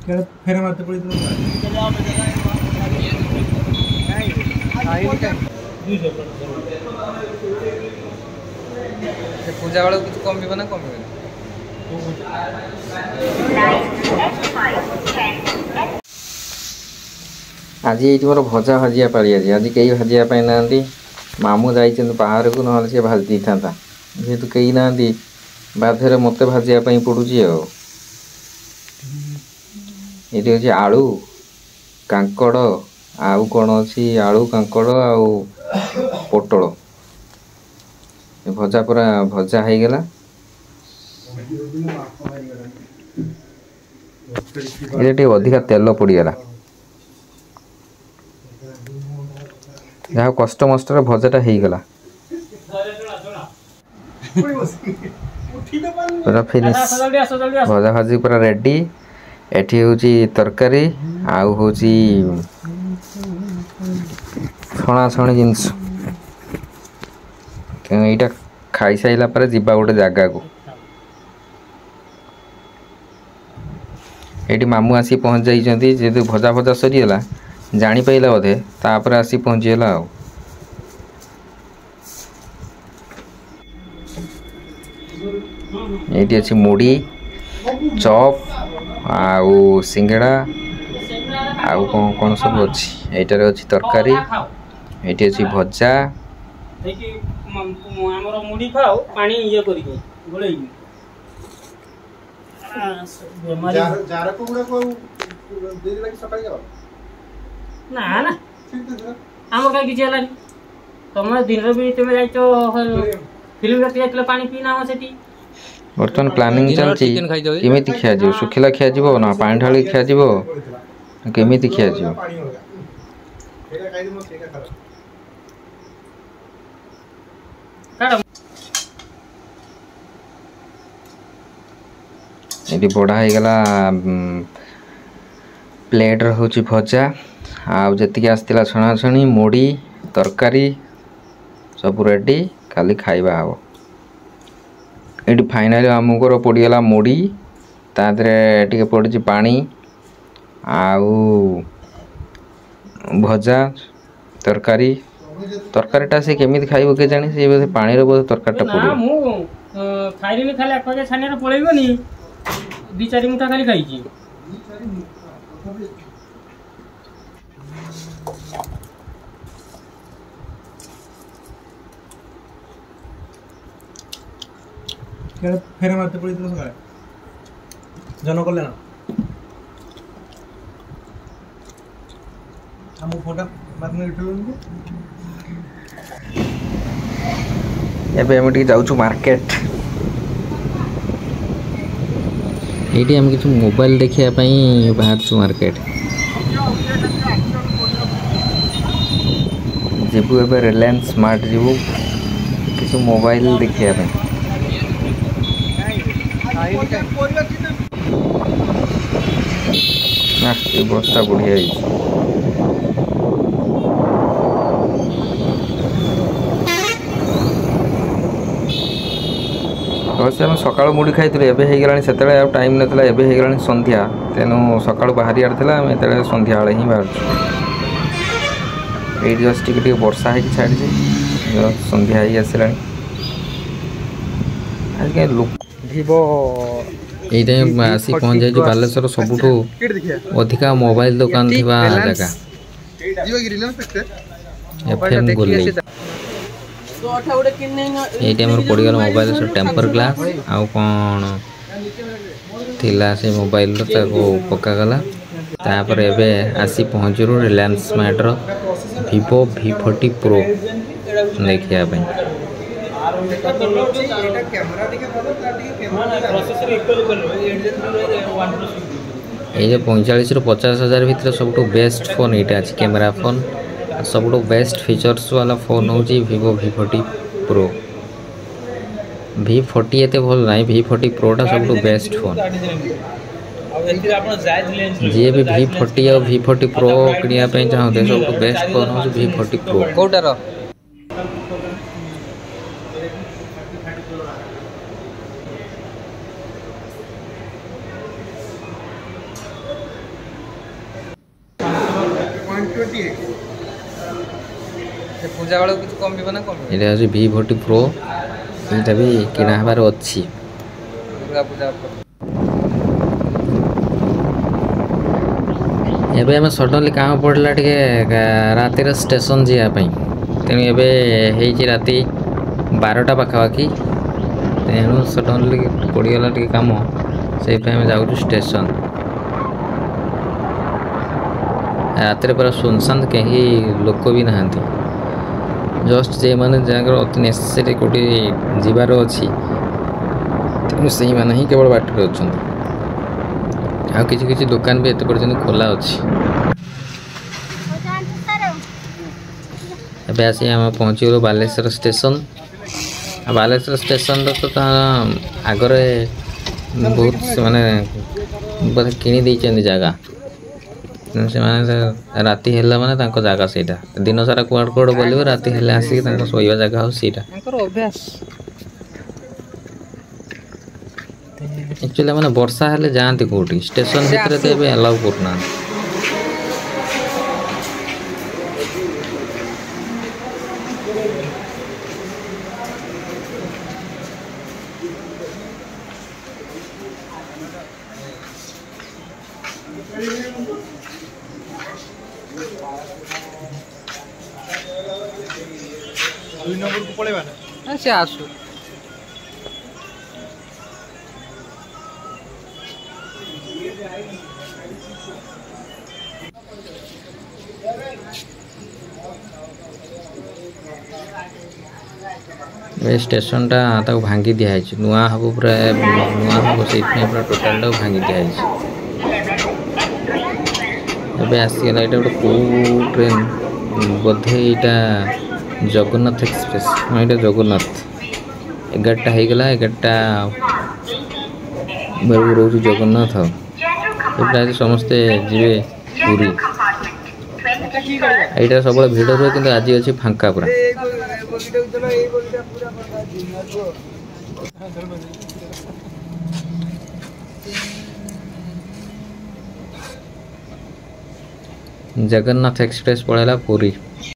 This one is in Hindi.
फेरे मारते पड़ी पूजा बेला कुछ कम ना कम आज ये मोर भजा भाजिया पाड़ी आज कई भाजिया ना मामू जाइए बाहर को ना सी भाजी था जेहेतु कई ना बाध्य मत भाजापी पड़ुची ये हूँ आलू कांकड़ आउ कौन अच्छी आलू कांकड़ आउ पोटल भजा पूरा भजा हो गला ये अधिका तेल पड़गला जहाँ कष्ट मस्ट भजाटा हो गला पूरा फिनिश भजा भाजी पूरा रेडी एठी हूँ तरकारी आउ हूँ छणा छणी जिनस यहाँ खाई साइला पर जीवा गोटे जगह को ये मामू आसी पहुँच जाइए जेहेतु भजा भजा सरीगला जापारा बोधे तापर आसी पहुँचीगला ये अच्छी मुड़ी चॉप आउ सिंगड़ा आउ कौन कौन सब अच्छी यार अच्छी तरकारी ये अच्छी भजा मुड़ी खाओ पानी ये करिके गोळेई जार को गुडा को दे दिला कि सकाळी जाव ना ना हमर का किछ हलानी तमे दिन रे भी तमे जाइतो फिल्म देखि जाइतले पानी पीना हो सेठी बर्तमान प्लानिंग चलची केमिति खिया जीव सुखिला खिया जीव ना पानी ढाली खिया जीव केमिति खिया जीव ये बड़ा हो गला प्लेट हूँ भजा आती आसला छणा छणी मुड़ी तरकारी सब रेडी खाली खाइबा हम ये फाइनाली आमुकर पड़गला मुड़ी तादे पड़ी पानी आउ भजा तरकारी तरकारीटा से केमिति खाइबो के जानी से बोधे पानी रे बोधे तरकारीटा पड़ो मु खाइली खाली आखजे छानी रे पळेबनी 2-4 मुठा खाली खाइची फेरे मारते पड़ी सका जन कले ना हम फोटा एबे हम जाऊँ मार्केट ये हम किसी मोबाइल देखापी बाहर मार्केट जीवु ए रिलायंस स्मार्ट जीवु किसी मोबाइल देखापी बस्ता बढ़िया अवश्य आम सका मुड़ी खाई एवं से टाइम नाला एवं संध्या तेणु सका बाहर आड़ा आम संध्या बेले ही बाहर ये जस्ट टी वर्षा है छाड़ी संध्या ही आसला ये आसी पहुँच जाए बालेश्वर सबुठू अधिका मोबाइल दुकान थी जगह एफएम गोले ये पड़गला मोबाइल सब टेम्पर ग्लास आउ कौन थिला से मोबाइल पकागला तापर एबे आसी पहुँचू Reliance smart Vivo V40 Pro देखिया ये 45 ରୁ 50 हजार भितर सब बेस्ट फोन यहाँ अच्छी कैमेरा फोन सब बेस्ट फीचर्स वाला फोन हूँ Vivo V40 Pro V40 एते भल ना V40 Pro टा सब बेस्ट फोन जी भी V40 और V40 Pro किनिया चाहते सब बेस्ट फोन हूँ V40 Pro कोटार पूजा वाला कुछ कम भी बना कम এটা হচ্ছে V40 Pro এইটা ବି କିଣା ହେବାର ଅଛି। दुर्गा पूजा ଏବେ ଆମେ ସଡନଲି କାମ ପଡ଼ିଲା ଟିକେ ରାତିର ଷ୍ଟେସନ ଯିବା ପାଇଁ ତେଣୁ ଏବେ ହେଇଛି ରାତି 12ଟା ପାଖାପାଖି ତେଣୁ ସଡନଲି ପଡ଼ିଗଲା ଟିକେ କାମ ସେଇଥିପାଇଁ ଆମେ ଯାଉଛୁ ଷ୍ଟେସନ। ରାତିରେ ପୁରା ସୁନସାନ କେହି ଲୋକ ବି ନାହାନ୍ତି ଜଷ୍ଟ ଯେଉଁମାନେ ଯାହାଙ୍କର ଅତି ନେସେସରୀ କେଉଁଠି ଯିବାର ଅଛି ତେଣୁ ସେଇମାନେ ହିଁ କେବଳ ବାଟରେ ଅଛନ୍ତି ଆଉ କିଛି କିଛି ଦୋକାନ ବି ଏତେ ପର୍ଯ୍ୟନ୍ତ ଖୋଲା ଅଛି। ଏବେ ଆସି ଆମେ ପହଞ୍ଚିଗଲୁ ବାଲେଶ୍ୱର ଷ୍ଟେସନ। ବାଲେଶ୍ୱର ଷ୍ଟେସନର ତ ତା ଆଗରେ ବହୁତ ସେମାନେ ବୋଧେ କିଣି ଦେଇଛନ୍ତି ଜାଗା ସେମାନେ ରାତି ହେଲା ମାନେ ତାଙ୍କ ଜାଗା ସେଇଟା ଦିନ ସାରା କୁଆଡ଼େ କୁଆଡ଼େ ବୁଲିବ ରାତି ହେଲେ ଆସିକି ତାଙ୍କ ଶୋଇବା ଜାଗା ହଉଛି ସେଇଟା। ଆକ୍ଚୁଆଲି ମାନେ ବର୍ଷା ହେଲେ ଯାଆନ୍ତି କେଉଁଠି ଷ୍ଟେସନ ଭିତରେ ତ ଏବେ ଆଲାଉ କରୁନାହାନ୍ତି। दुई नंबर को पड़ेगा ना से आसू ए स्टेशनटा ताको भांगी दिया है नुआ हबो पूरा नुआ हबो सेइथमे पूरा टोटलटा भांगी दिया है। एबे आसी गला एटा को ट्रेन बोधे एटा जगन्नाथ एक्सप्रेस हाँ एटा जगन्नाथ 11टा हो गला 11टा बेलू रोज जगन्नाथ एटा समस्ते जीवे पूरी एटा सब भिड़ रुहे कि आज अच्छी फांका पूरा जगन्नाथ एक्सप्रेस पड़ेगा पुरी।